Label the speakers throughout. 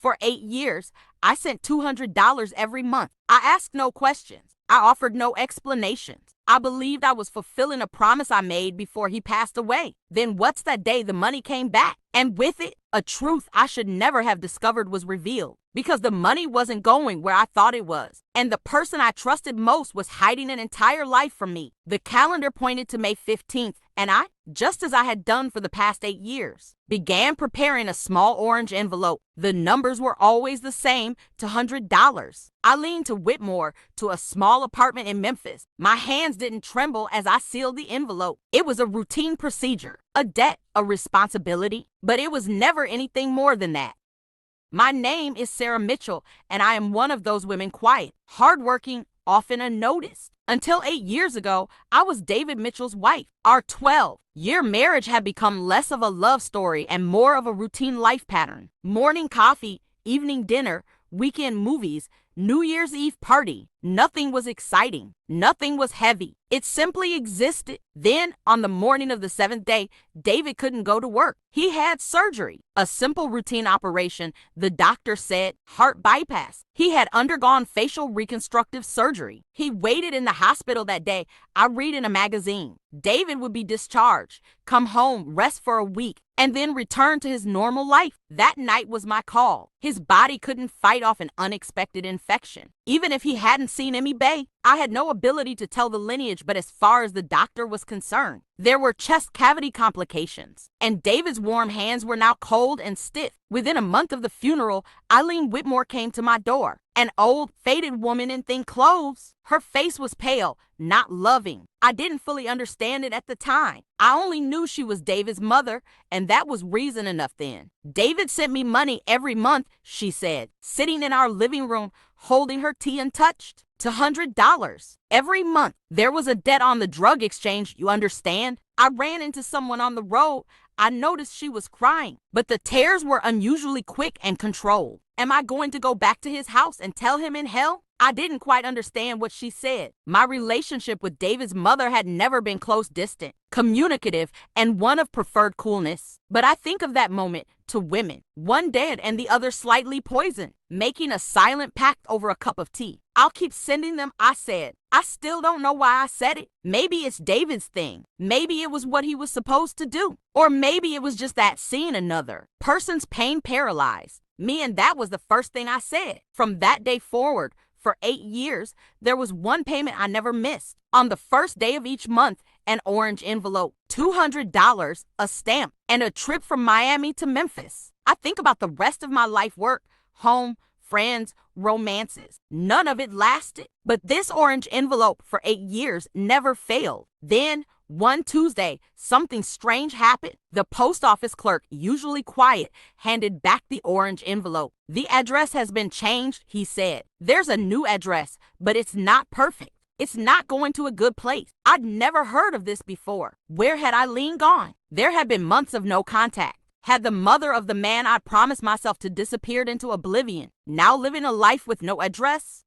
Speaker 1: For 8 years, I sent $200 every month. I asked no questions. I offered no explanations. I believed I was fulfilling a promise I made before he passed away. Then what's that day the money came back? And with it, a truth I should never have discovered was revealed. Because the money wasn't going where I thought it was. And the person I trusted most was hiding an entire life from me. The calendar pointed to May 15th, and I, just as I had done for the past 8 years, began preparing a small orange envelope. The numbers were always the same, to $100. I leaned to Whitmore, to a small apartment in Memphis. My hands didn't tremble as I sealed the envelope. It was a routine procedure, a debt, a responsibility, but it was never anything more than that. My name is Sarah Mitchell, and I am one of those women, quiet, hardworking, often unnoticed. Until 8 years ago, I was David Mitchell's wife. Our 12-year marriage had become less of a love story and more of a routine life pattern. Morning coffee, evening dinner, weekend movies, New Year's Eve party. Nothing was exciting. Nothing was heavy. It simply existed. Then, on the morning of the 7th day, David couldn't go to work. He had surgery, a simple routine operation. The doctor said heart bypass. He had undergone facial reconstructive surgery. He waited in the hospital that day. I read in a magazine. David would be discharged, come home, rest for a week, and then return to his normal life. That night was my call. His body couldn't fight off an unexpected infection. Even if he hadn't seen Emmy Bay, I had no ability to tell the lineage, but as far as the doctor was concerned, there were chest cavity complications, and David's warm hands were now cold and stiff. Within a month of the funeral, Eileen Whitmore came to my door, an old, faded woman in thin clothes. Her face was pale, not loving. I didn't fully understand it at the time. I only knew she was David's mother, and that was reason enough then. David sent me money every month, she said, sitting in our living room, holding her tea untouched. To $100 every month. There was a debt on the drug exchange, you understand? I ran into someone on the road. I noticed she was crying, but the tears were unusually quick and controlled. Am I going to go back to his house and tell him in hell? I didn't quite understand what she said. My relationship with David's mother had never been close, distant, communicative, and one of preferred coolness. But I think of that moment to women, one dead and the other slightly poisoned, making a silent pact over a cup of tea. I'll keep sending them, I said. I still don't know why I said it. Maybe it's David's thing. Maybe it was what he was supposed to do. Or maybe it was just that seeing another person's pain paralyzed me, and that was the first thing I said. From that day forward, for 8 years, there was one payment I never missed. On the first day of each month, an orange envelope, $200, a stamp, and a trip from Miami to Memphis. I think about the rest of my life, work, home, friends, romances. None of it lasted. But this orange envelope for 8 years never failed. Then, one Tuesday, something strange happened. The post office clerk, usually quiet, handed back the orange envelope. The address has been changed, he said. There's a new address, but it's not perfect. It's not going to a good place. I'd never heard of this before. Where had Eileen gone? There had been months of no contact. Had the mother of the man I'd promised myself to disappeared into oblivion, now living a life with no address?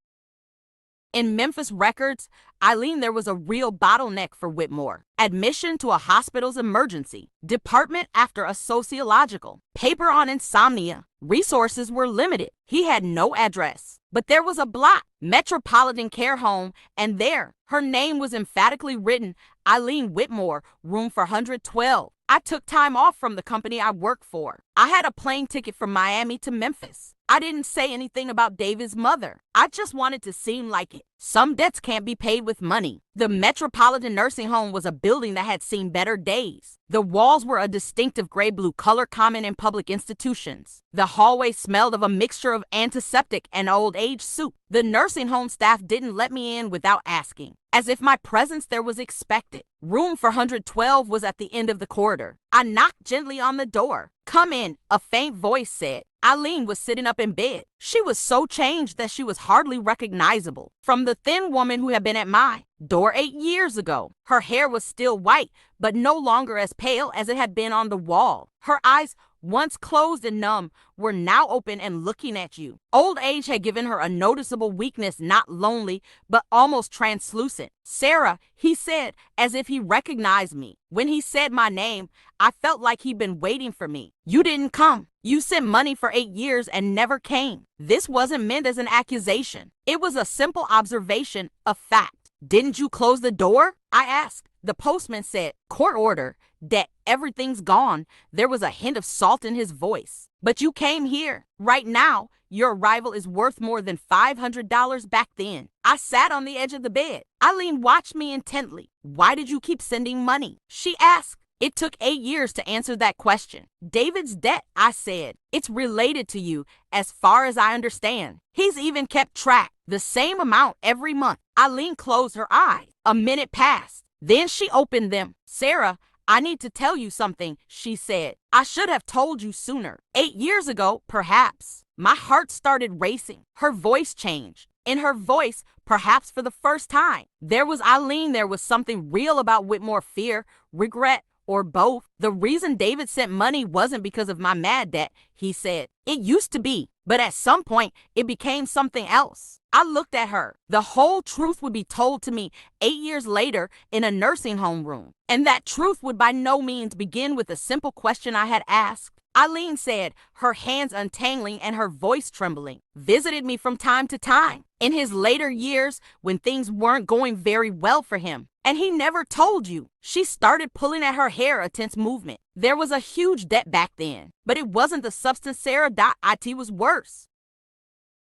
Speaker 1: In Memphis records, Eileen, there was a real bottleneck for Whitmore. Admission to a hospital's emergency, department after a sociological, paper on insomnia. Resources were limited. He had no address. But there was a block, Metropolitan Care Home, and there, her name was emphatically written, Eileen Whitmore, room for 112. I took time off from the company I worked for. I had a plane ticket from Miami to Memphis. I didn't say anything about David's mother. I just wanted to seem like it. Some debts can't be paid with money. The Metropolitan Nursing Home was a building that had seen better days. The walls were a distinctive gray-blue color common in public institutions. The hallway smelled of a mixture of antiseptic and old age soup. The nursing home staff didn't let me in without asking, as if my presence there was expected. Room for 112 was at the end of the corridor. I knocked gently on the door. "Come in," a faint voice said. Eileen was sitting up in bed. She was so changed that she was hardly recognizable from the thin woman who had been at my door 8 years ago. Her hair was still white, but no longer as pale as it had been on the wall. Her eyes once closed and numb, were now open and looking at you. Old age had given her a noticeable weakness, not lonely, but almost translucent. Sarah, he said, as if he recognized me. When he said my name, I felt like he'd been waiting for me. You didn't come. You sent money for 8 years and never came. This wasn't meant as an accusation. It was a simple observation, a fact. Didn't you close the door? I asked. The postman said, court order, that everything's gone. There was a hint of salt in his voice. But you came here. Right now, your arrival is worth more than $500 back then. I sat on the edge of the bed. Eileen watched me intently. Why did you keep sending money? She asked. It took 8 years to answer that question. David's debt, I said. It's related to you, as far as I understand. He's even kept track, the same amount every month. Eileen closed her eyes. A minute passed. Then she opened them. Sarah, I need to tell you something, she said. I should have told you sooner. 8 years ago, perhaps. My heart started racing. Her voice changed. In her voice, perhaps for the first time, there was Eileen. There was something real about Whitmore, fear, regret, or both. The reason David sent money wasn't because of my mad debt, he said. It used to be, but at some point, it became something else. I looked at her. The whole truth would be told to me 8 years later in a nursing home room. And that truth would by no means begin with a simple question I had asked. Eileen said, her hands untangling and her voice trembling, visited me from time to time in his later years when things weren't going very well for him. And he never told you. She started pulling at her hair, a tense movement. There was a huge debt back then, but it wasn't the substance. It was worse.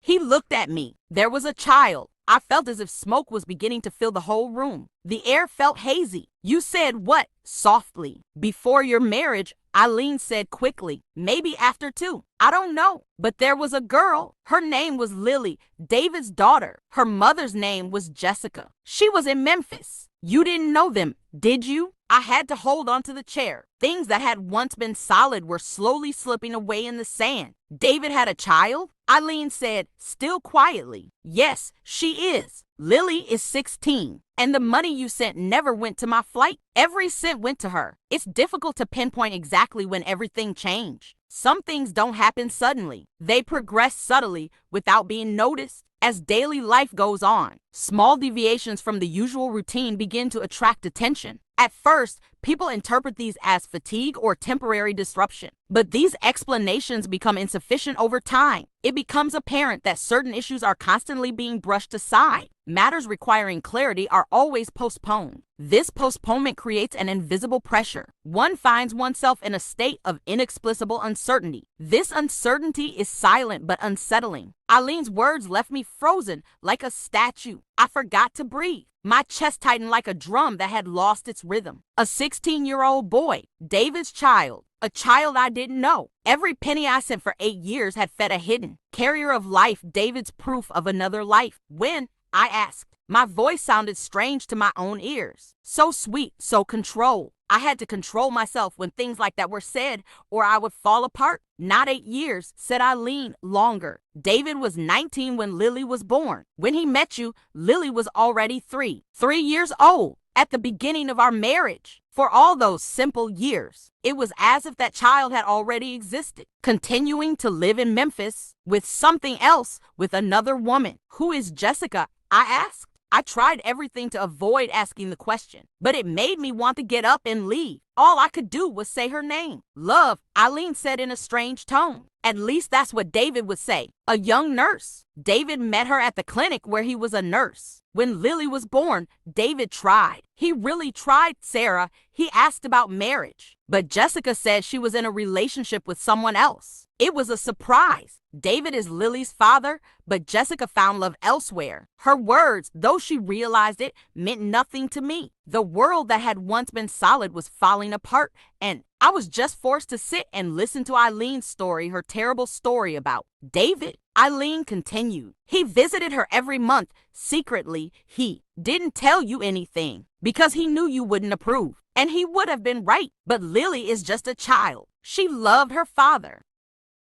Speaker 1: He looked at me. There was a child. I felt as if smoke was beginning to fill the whole room. The air felt hazy. You said what? Softly. Before your marriage, Eileen said quickly. Maybe after too. I don't know. But there was a girl. Her name was Lily, David's daughter. Her mother's name was Jessica. She was in Memphis. You didn't know them, did you? I had to hold onto the chair. Things that had once been solid were slowly slipping away in the sand. David had a child? Eileen said, still quietly. Yes, she is. Lily is 16. And the money you sent never went to my flight. Every cent went to her. It's difficult to pinpoint exactly when everything changed. Some things don't happen suddenly. They progress subtly without being noticed. As daily life goes on, small deviations from the usual routine begin to attract attention. At first, people interpret these as fatigue or temporary disruption. But these explanations become insufficient over time. It becomes apparent that certain issues are constantly being brushed aside. Matters requiring clarity are always postponed. This postponement creates an invisible pressure. One finds oneself in a state of inexplicable uncertainty. This uncertainty is silent but unsettling. Eileen's words left me frozen like a statue. I forgot to breathe. My chest tightened like a drum that had lost its rhythm. A 16-year-old boy, David's child, a child I didn't know. Every penny I sent for 8 years had fed a hidden carrier of life, David's proof of another life. When? I asked. My voice sounded strange to my own ears. So sweet, so controlled. I had to control myself when things like that were said, or I would fall apart. Not 8 years, said Eileen, longer. David was 19 when Lily was born. When he met you, Lily was already 3 years old. At the beginning of our marriage, for all those simple years, it was as if that child had already existed, continuing to live in Memphis with something else, with another woman. Who is Jessica? I asked. I tried everything to avoid asking the question, but it made me want to get up and leave. All I could do was say her name. Love, Eileen said in a strange tone. At least that's what David would say. A young nurse. David met her at the clinic where he was a nurse. When Lily was born, David tried. He really tried, Sarah. He asked about marriage. But Jessica said she was in a relationship with someone else. It was a surprise. David is Lily's father, but Jessica found love elsewhere. Her words, though she realized it, meant nothing to me. The world that had once been solid was falling apart, and I was just forced to sit and listen to Eileen's story, her terrible story about David. Eileen continued. He visited her every month, secretly. He didn't tell you anything because he knew you wouldn't approve, and he would have been right. But Lily is just a child. She loved her father.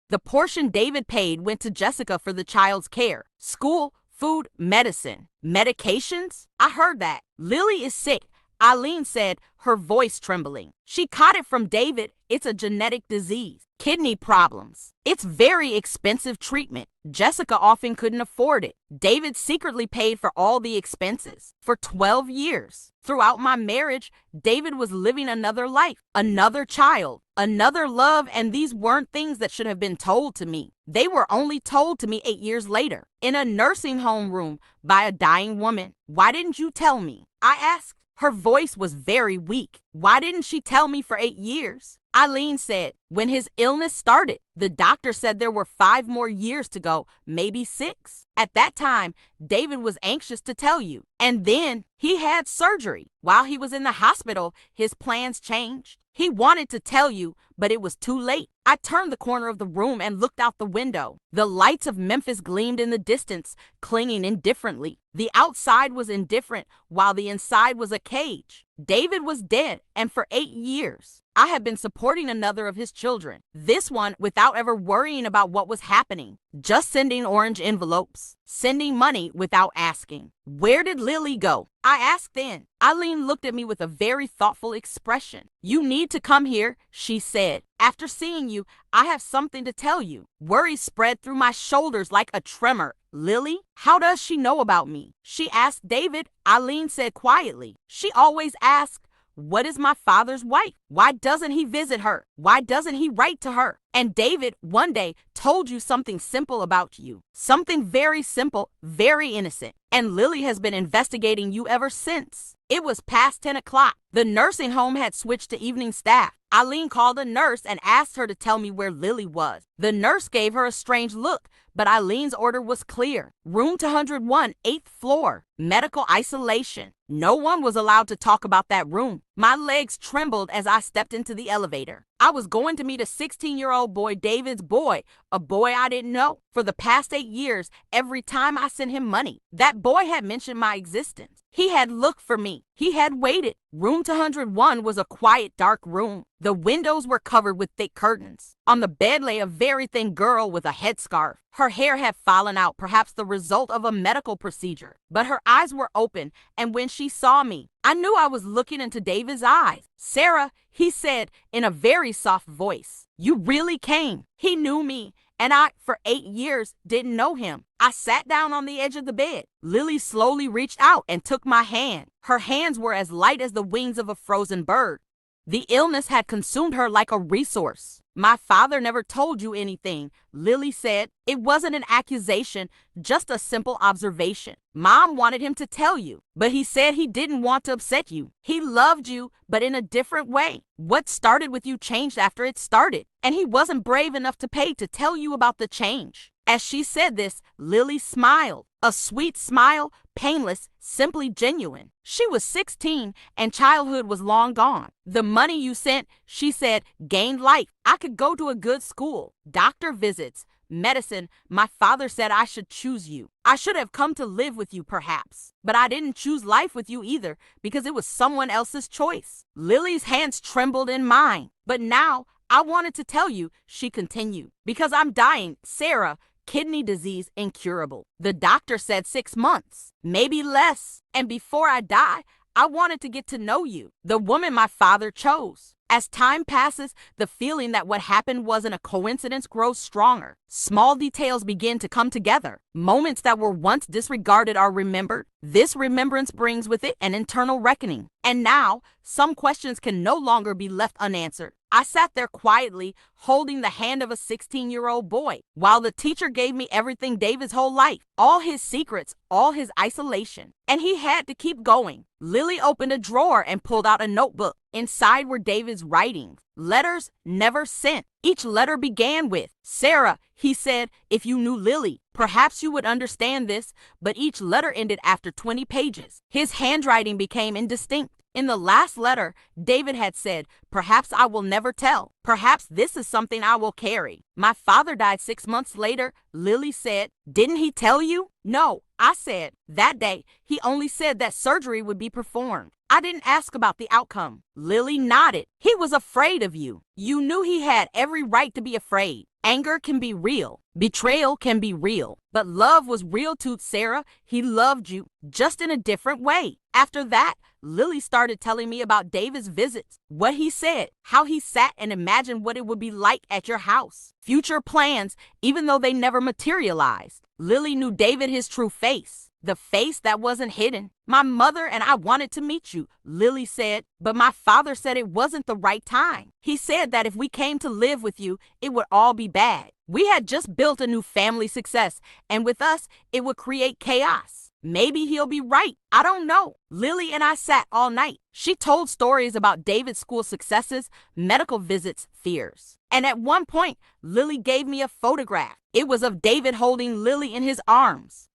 Speaker 1: The portion David paid went to Jessica for the child's care, school, food, medicine. Medications? I heard that. Lily is sick. Eileen said, her voice trembling. She caught it from David. It's a genetic disease. Kidney problems. It's very expensive treatment. Jessica often couldn't afford it. David secretly paid for all the expenses for 12 years. Throughout my marriage, David was living another life, another child, another love, and these weren't things that should have been told to me. They were only told to me 8 years later, in a nursing home room by a dying woman. Why didn't you tell me? I asked. Her voice was very weak. Why didn't she tell me for 8 years? Eileen said, when his illness started, the doctor said there were 5 more years to go, maybe 6. At that time, David was anxious to tell you. And then he had surgery. While he was in the hospital, his plans changed. He wanted to tell you, but it was too late. I turned the corner of the room and looked out the window. The lights of Memphis gleamed in the distance, clinging indifferently. The outside was indifferent, while the inside was a cage. David was dead, and for 8 years, I had been supporting another of his children. This one without ever worrying about what was happening. Just sending orange envelopes. Sending money without asking. Where did Lily go? I asked then. Eileen looked at me with a very thoughtful expression. You need to come here, she said. After seeing you, I have something to tell you. Worry spread through my shoulders like a tremor. Lily? How does she know about me? She asked David. Eileen said quietly. She always asked, what is my father's wife? Why doesn't he visit her? Why doesn't he write to her? And David one day told you something simple about you. Something very simple, very innocent. And Lily has been investigating you ever since. It was past 10 o'clock. The nursing home had switched to evening staff. Eileen called a nurse and asked her to tell me where Lily was. The nurse gave her a strange look, but Eileen's order was clear. Room 201, 8th floor. Medical isolation. No one was allowed to talk about that room. My legs trembled as I stepped into the elevator. I was going to meet a 16-year-old boy, David's boy, a boy I didn't know. For the past 8 years, every time I sent him money, that boy had mentioned my existence. He had looked for me. He had waited. Room 201 was a quiet, dark room. The windows were covered with thick curtains. On the bed lay a very thin girl with a headscarf. Her hair had fallen out, perhaps the result of a medical procedure. But her eyes were open, and when she saw me, I knew I was looking into David's eyes. Sarah, he said in a very soft voice, you really came. He knew me, and I, for 8 years, didn't know him. I sat down on the edge of the bed. Lily slowly reached out and took my hand. Her hands were as light as the wings of a frozen bird. The illness had consumed her like a resource. My father never told you anything, Lily said. It wasn't an accusation, just a simple observation. Mom wanted him to tell you, but he said he didn't want to upset you. He loved you, but in a different way. What started with you changed after it started, and he wasn't brave enough to pay to tell you about the change. As she said this, Lily smiled. A sweet smile, painless, simply genuine. She was 16 and childhood was long gone. The money you sent, she said, gained life. I could go to a good school, doctor visits, medicine. My father said I should choose you. I should have come to live with you perhaps. But I didn't choose life with you either because it was someone else's choice. Lily's hands trembled in mine. But now I wanted to tell you, she continued, because I'm dying, Sarah. Kidney disease incurable. The doctor said 6 months, maybe less. And before I die, I wanted to get to know you, the woman my father chose. As time passes, the feeling that what happened wasn't a coincidence grows stronger. Small details begin to come together. Moments that were once disregarded are remembered. This remembrance brings with it an internal reckoning. And now, some questions can no longer be left unanswered. I sat there quietly, holding the hand of a 16-year-old boy, while the teacher gave me everything David's whole life, all his secrets, all his isolation. And he had to keep going. Lily opened a drawer and pulled out a notebook. Inside were David's writings, letters never sent. Each letter began with, Sarah, he said, if you knew Lily, perhaps you would understand this, but each letter ended after 20 pages. His handwriting became indistinct. In the last letter, David had said, perhaps I will never tell. Perhaps this is something I will carry. My father died 6 months later, Lily said. Didn't he tell you? No, I said. That day, he only said that surgery would be performed. I didn't ask about the outcome. Lily nodded. He was afraid of you. You knew he had every right to be afraid. Anger can be real. Betrayal can be real. But love was real too, Sarah. He loved you, just in a different way. After that, Lily started telling me about David's visits, what he said, how he sat and imagined what it would be like at your house, future plans, even though they never materialized. Lily knew David his true face, the face that wasn't hidden. My mother and I wanted to meet you, Lily said, but my father said it wasn't the right time. He said that if we came to live with you, it would all be bad. We had just built a new family success, and with us, it would create chaos. Maybe he'll be right. I don't know. Lily and I sat all night. She told stories about David's school successes, medical visits, fears. And at one point, Lily gave me a photograph. It was of David holding Lily in his arms.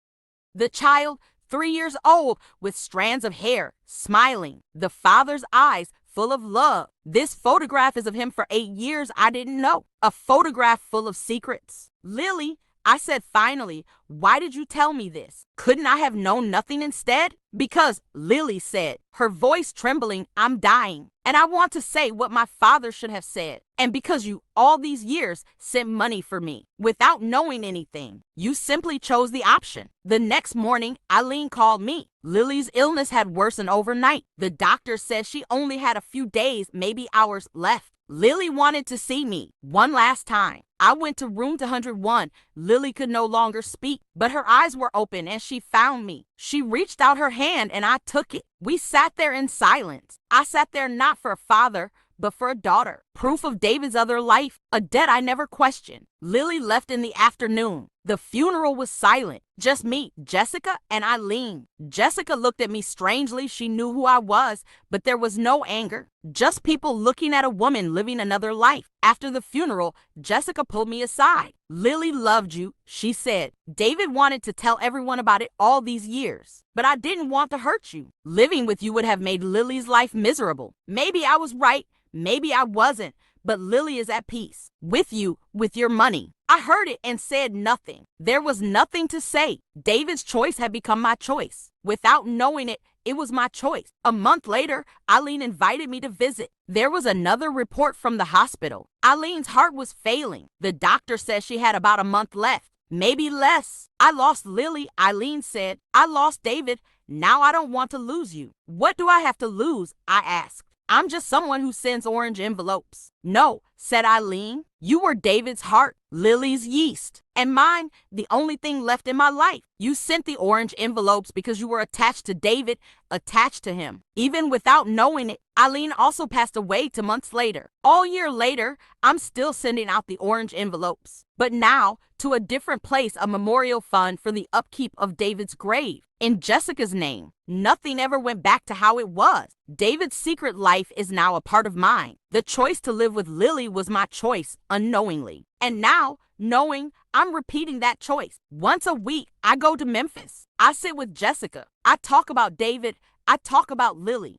Speaker 1: The child, 3 years old, with strands of hair, smiling. The father's eyes full of love. This photograph is of him for 8 years I didn't know. A photograph full of secrets. Lily, I said finally, why did you tell me this? Couldn't I have known nothing instead? Because, Lily said, her voice trembling, I'm dying. And I want to say what my father should have said. And because you, all these years, sent money for me, without knowing anything, you simply chose the option. The next morning, Eileen called me. Lily's illness had worsened overnight. The doctor said she only had a few days, maybe hours left. Lily wanted to see me one last time. I went to room 201. Lily could no longer speak, but her eyes were open and she found me. She reached out her hand and I took it. We sat there in silence. I sat there not for a father, but for a daughter. Proof of David's other life, a debt I never questioned. Lily left in the afternoon. The funeral was silent. Just me, Jessica, and Eileen. Jessica looked at me strangely. She knew who I was, but there was no anger. Just people looking at a woman living another life. After the funeral, Jessica pulled me aside. Lily loved you, she said. David wanted to tell everyone about it all these years, but I didn't want to hurt you. Living with you would have made Lily's life miserable. Maybe I was right, maybe I wasn't, but Lily is at peace. With you, with your money. I heard it and said nothing. There was nothing to say. David's choice had become my choice. Without knowing it, it was my choice. A month later, Eileen invited me to visit. There was another report from the hospital. Eileen's heart was failing. The doctor said she had about a month left, maybe less. I lost Lily, Eileen said. I lost David. Now I don't want to lose you. What do I have to lose? I asked. I'm just someone who sends orange envelopes. No, said Eileen. You were David's heart, Lily's yeast, and mine, the only thing left in my life. You sent the orange envelopes because you were attached to David, attached to him. Even without knowing it, Eileen also passed away 2 months later. All year later, I'm still sending out the orange envelopes. But now, to a different place, a memorial fund for the upkeep of David's grave. In Jessica's name, nothing ever went back to how it was. David's secret life is now a part of mine. The choice to live with Lily was my choice, unknowingly. And now, knowing, I'm repeating that choice. Once a week, I go to Memphis. I sit with Jessica. I talk about David. I talk about Lily.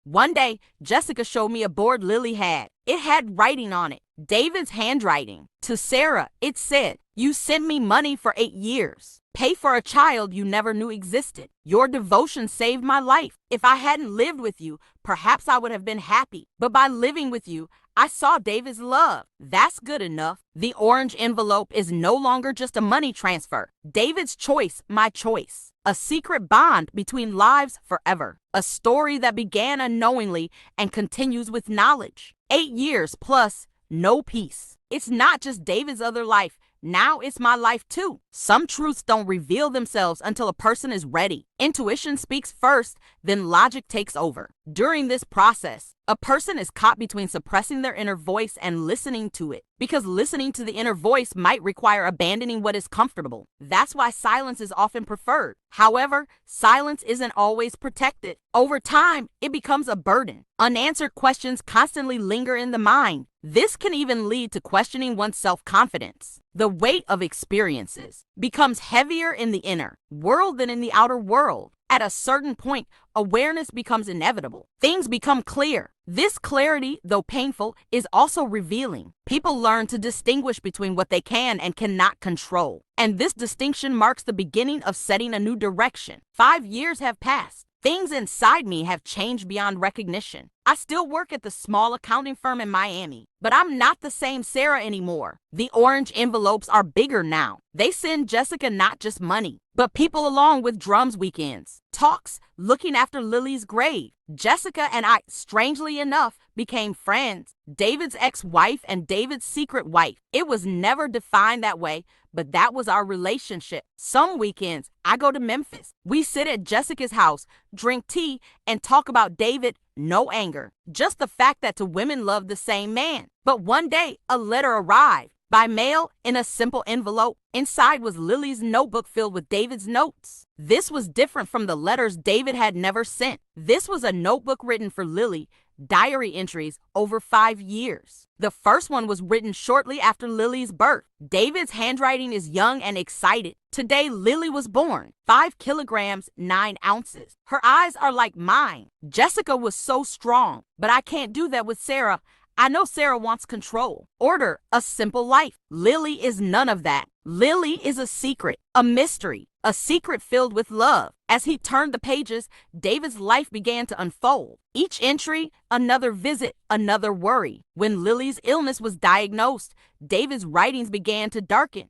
Speaker 1: One day, Jessica showed me a board Lily had. It had writing on it, David's handwriting. To Sarah, it said, you sent me money for 8 years. Pay for a child you never knew existed. Your devotion saved my life. If I hadn't lived with you, perhaps I would have been happy. But by living with you, I saw David's love. That's good enough. The orange envelope is no longer just a money transfer. David's choice, my choice. A secret bond between lives forever. A story that began unknowingly and continues with knowledge. 8 years plus no peace. It's not just David's other life. Now it's my life too. Some truths don't reveal themselves until a person is ready. Intuition speaks first, then logic takes over. During this process, a person is caught between suppressing their inner voice and listening to it, because listening to the inner voice might require abandoning what is comfortable. That's why silence is often preferred. However, silence isn't always protected. Over time, it becomes a burden. Unanswered questions constantly linger in the mind. This can even lead to questioning one's self-confidence. The weight of experiences becomes heavier in the inner world than in the outer world. At a certain point, awareness becomes inevitable. Things become clear. This clarity, though painful, is also revealing. People learn to distinguish between what they can and cannot control. And this distinction marks the beginning of setting a new direction. 5 years have passed. Things inside me have changed beyond recognition. I still work at the small accounting firm in Miami, but I'm not the same Sarah anymore. The orange envelopes are bigger now. They send Jessica not just money, but people along with drums weekends, talks, looking after Lily's grave. Jessica and I, strangely enough, became friends. David's ex-wife and David's secret wife. It was never defined that way, but that was our relationship. Some weekends, I go to Memphis. We sit at Jessica's house, drink tea, and talk about David. No anger, just the fact that two women love the same man. But one day, a letter arrived by mail in a simple envelope. Inside was Lily's notebook filled with David's notes. This was different from the letters David had never sent. This was a notebook written for Lily, diary entries over 5 years. The first one was written shortly after Lily's birth. David's handwriting is young and excited. Today, Lily was born, 5 kilograms, 9 ounces. Her eyes are like mine. Jessica was so strong, but I can't do that with Sarah. I know Sarah wants control, order, a simple life. Lily is none of that. Lily is a secret, a mystery, a secret filled with love. As he turned the pages, David's life began to unfold. Each entry, another visit, another worry. When Lily's illness was diagnosed, David's writings began to darken.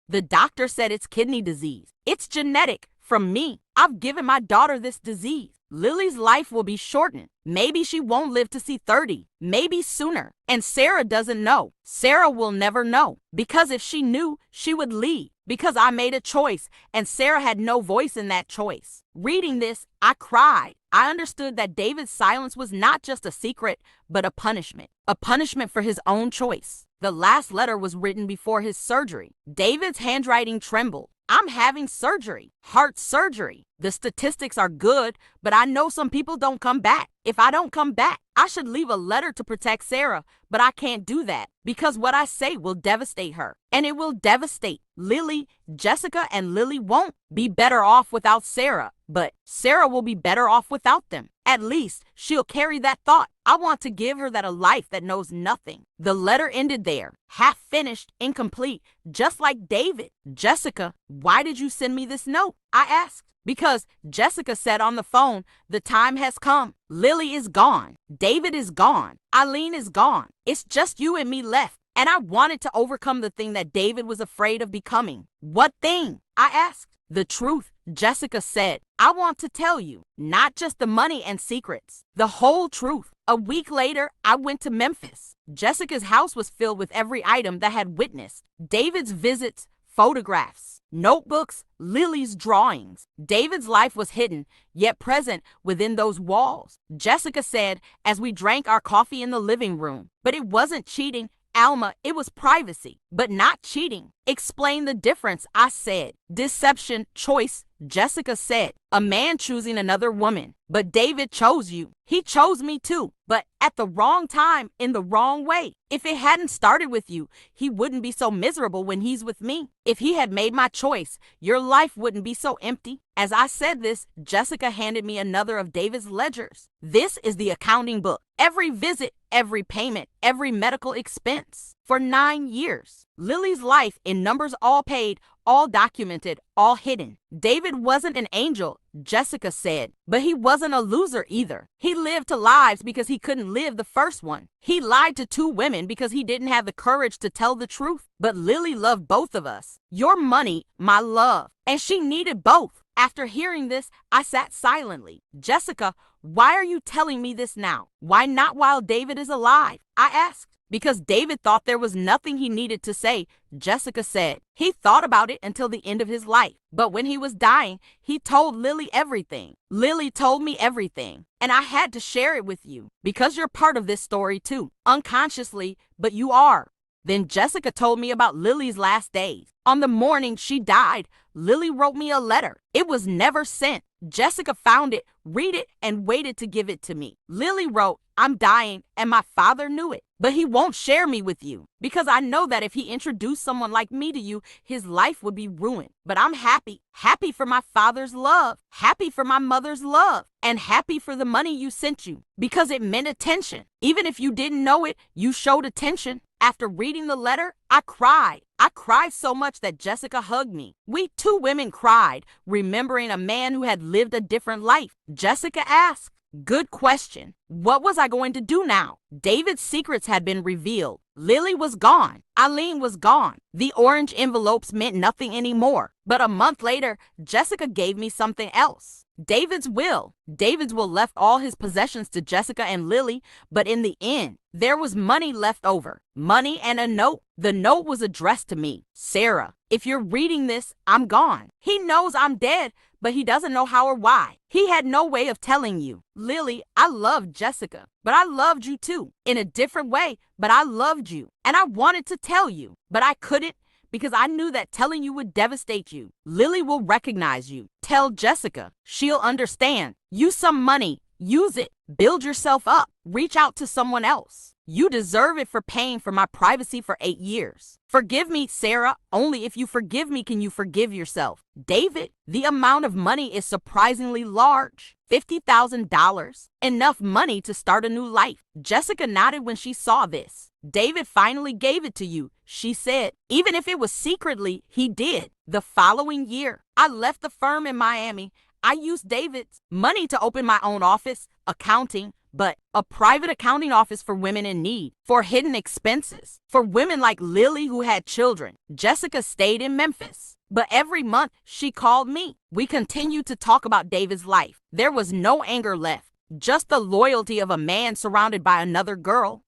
Speaker 1: The doctor said it's kidney disease. It's genetic. From me, I've given my daughter this disease. Lily's life will be shortened. Maybe she won't live to see 30, maybe sooner. And Sarah doesn't know. Sarah will never know. Because if she knew, she would leave. Because I made a choice, and Sarah had no voice in that choice. Reading this, I cried. I understood that David's silence was not just a secret, but a punishment for his own choice. The last letter was written before his surgery. David's handwriting trembled. I'm having surgery, heart surgery. The statistics are good, but I know some people don't come back. If I don't come back, I should leave a letter to protect Sarah, but I can't do that because what I say will devastate her, and it will devastate Lily. Jessica and Lily won't be better off without Sarah, but Sarah will be better off without them. At least she'll carry that thought. I want to give her a life that knows nothing. The letter ended there, half finished, incomplete, just like David. Jessica, why did you send me this note? I asked. Because Jessica said on the phone, the time has come. Lily is gone. David is gone. Eileen is gone. It's just you and me left. And I wanted to overcome the thing that David was afraid of becoming. What thing? I asked. The truth, Jessica said. I want to tell you, not just the money and secrets, the whole truth. A week later, I went to Memphis. Jessica's house was filled with every item that had witnessed David's visits, photographs, notebooks, Lily's drawings. David's life was hidden, yet present within those walls. Jessica said as we drank our coffee in the living room. But it wasn't cheating, Alma, it was privacy, but not cheating. Explain the difference, I said. Deception, choice, Jessica said. A man choosing another woman. But David chose you. He chose me too, but at the wrong time, in the wrong way. If it hadn't started with you, he wouldn't be so miserable when he's with me. If he had made my choice, your life wouldn't be so empty. As I said this, Jessica handed me another of David's ledgers. This is the accounting book. Every visit, every payment, every medical expense. For 9 years. Lily's life in numbers all paid, all documented, all hidden. David wasn't an angel, Jessica said, but he wasn't a loser either. He lived 2 lives because he couldn't live the first one. He lied to 2 women because he didn't have the courage to tell the truth. But Lily loved both of us. Your money, my love. And she needed both. After hearing this, I sat silently. Jessica, why are you telling me this now? Why not while David is alive? I asked. Because David thought there was nothing he needed to say, Jessica said. He thought about it until the end of his life. But when he was dying, he told Lily everything. Lily told me everything. And I had to share it with you. Because you're part of this story too. Unconsciously, but you are. Then Jessica told me about Lily's last days. On the morning she died, Lily wrote me a letter. It was never sent. Jessica found it, read it, and waited to give it to me. Lily wrote, I'm dying, and my father knew it. But he won't share me with you. Because I know that if he introduced someone like me to you, his life would be ruined. But I'm happy. Happy for my father's love. Happy for my mother's love. And happy for the money you sent you. Because it meant attention. Even if you didn't know it, you showed attention. After reading the letter, I cried. I cried so much that Jessica hugged me. We two women cried, remembering a man who had lived a different life. Jessica asked, "Good question. What was I going to do now?" David's secrets had been revealed. Lily was gone. Eileen was gone. The orange envelopes meant nothing anymore. But a month later, Jessica gave me something else. David's will. David's will left all his possessions to Jessica and Lily, but in the end, there was money left over. Money and a note. The note was addressed to me. "Sarah, if you're reading this, I'm gone." He knows I'm dead, but he doesn't know how or why. He had no way of telling you. "Lily, I loved Jessica, but I loved you too. In a different way, but I loved you. And I wanted to tell you, but I couldn't because I knew that telling you would devastate you. Lily will recognize you. Tell Jessica. She'll understand. Use some money. Use it. Build yourself up. Reach out to someone else. You deserve it for paying for my privacy for 8 years. Forgive me, Sarah. Only if you forgive me can you forgive yourself. David." The amount of money is surprisingly large. $50,000. Enough money to start a new life. Jessica nodded when she saw this. "David finally gave it to you," she said. "Even if it was secretly, he did." The following year, I left the firm in Miami. I used David's money to open my own office, accounting, but a private accounting office for women in need, for hidden expenses, for women like Lily who had children. Jessica stayed in Memphis, but every month she called me. We continued to talk about David's life. There was no anger left, just the loyalty of a man surrounded by another girl.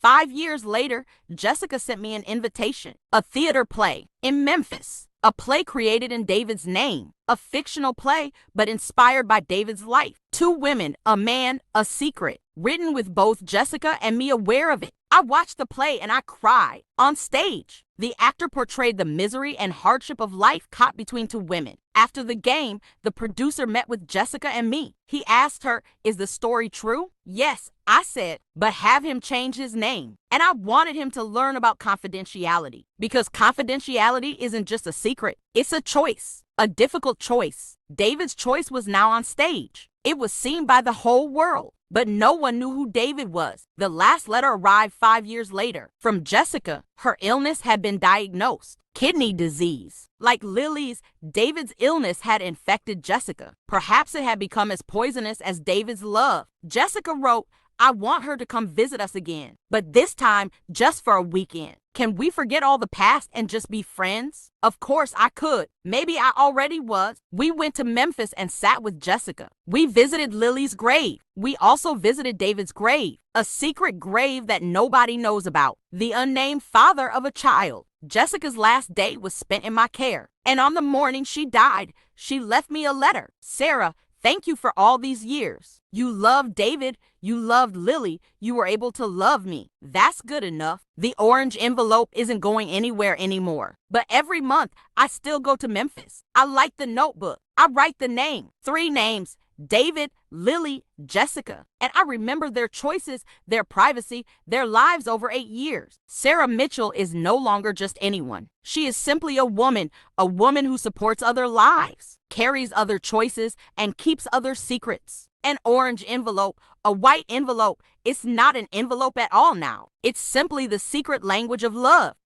Speaker 1: 5 years later, Jessica sent me an invitation, a theater play in Memphis. A play created in David's name, a fictional play, but inspired by David's life. 2 women, a man, a secret, written with both Jessica and me aware of it. I watched the play and I cried. On stage, the actor portrayed the misery and hardship of life caught between 2 women. After the game, the producer met with Jessica and me. He asked her, "Is the story true?" "Yes," I said, "but have him change his name." And I wanted him to learn about confidentiality, because confidentiality isn't just a secret, it's a choice, a difficult choice. David's choice was now on stage. It was seen by the whole world, but no one knew who David was. The last letter arrived 5 years later from Jessica. Her illness had been diagnosed, kidney disease. Like Lily's, David's illness had infected Jessica. Perhaps it had become as poisonous as David's love. Jessica wrote, "I want her to come visit us again, but this time just for a weekend. Can we forget all the past and just be friends?" Of course I could. Maybe I already was. We went to Memphis and sat with Jessica. We visited Lily's grave. We also visited David's grave, a secret grave that nobody knows about. The unnamed father of a child. Jessica's last day was spent in my care, and on the morning she died, she left me a letter. "Sarah, thank you for all these years. You loved David, you loved Lily, you were able to love me. That's good enough." The orange envelope isn't going anywhere anymore, but every month I still go to Memphis. I like the notebook. I write the name, 3 names, David, Lily, Jessica, and I remember their choices, their privacy, their lives over 8 years. Sarah Mitchell is no longer just anyone. She is simply a woman who supports other lives, carries other choices, and keeps other secrets. An orange envelope, a white envelope, it's not an envelope at all now. It's simply the secret language of love.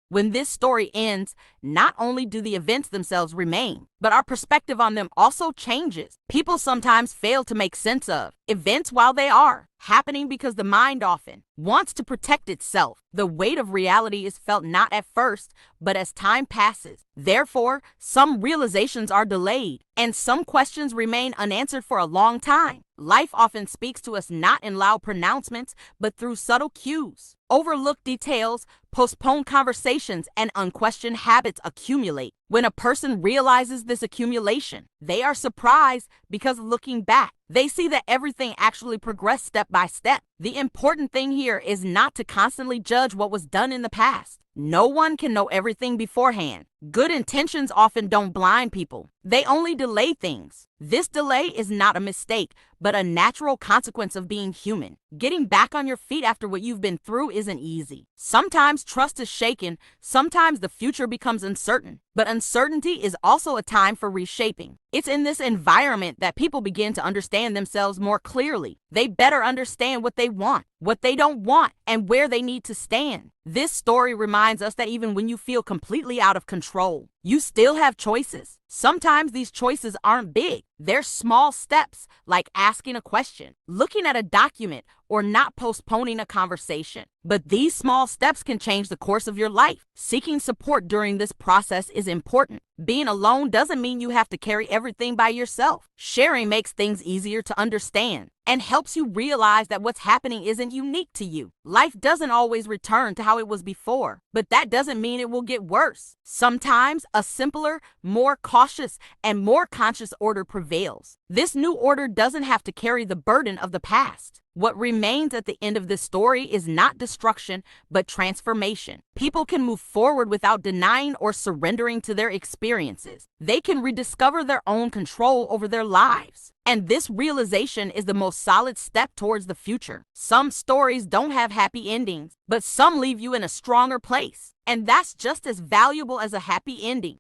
Speaker 1: When this story ends, not only do the events themselves remain, but our perspective on them also changes. People sometimes fail to make sense of events while they are happening because the mind often wants to protect itself. The weight of reality is felt not at first, but as time passes. Therefore, some realizations are delayed, and some questions remain unanswered for a long time. Life often speaks to us not in loud pronouncements, but through subtle cues. Overlooked details, postponed conversations, and unquestioned habits accumulate. When a person realizes this accumulation, they are surprised because looking back, they see that everything actually progressed step by step. The important thing here is not to constantly judge what was done in the past. No one can know everything beforehand. Good intentions often don't blind people. They only delay things. This delay is not a mistake, but a natural consequence of being human. Getting back on your feet after what you've been through isn't easy. Sometimes trust is shaken, sometimes the future becomes uncertain. But uncertainty is also a time for reshaping. It's in this environment that people begin to understand themselves more clearly. They better understand what they want, what they don't want, and where they need to stand. This story reminds us that even when you feel completely out of control, you still have choices. Sometimes these choices aren't big. They're small steps, like asking a question, looking at a document, or not postponing a conversation. But these small steps can change the course of your life. Seeking support during this process is important. Being alone doesn't mean you have to carry everything by yourself. Sharing makes things easier to understand and helps you realize that what's happening isn't unique to you. Life doesn't always return to how it was before, but that doesn't mean it will get worse. Sometimes a simpler, more cautious, and more conscious order prevails. This new order doesn't have to carry the burden of the past. What remains at the end of this story is not destruction, but transformation. People can move forward without denying or surrendering to their experiences. They can rediscover their own control over their lives. And this realization is the most solid step towards the future. Some stories don't have happy endings, but some leave you in a stronger place. And that's just as valuable as a happy ending.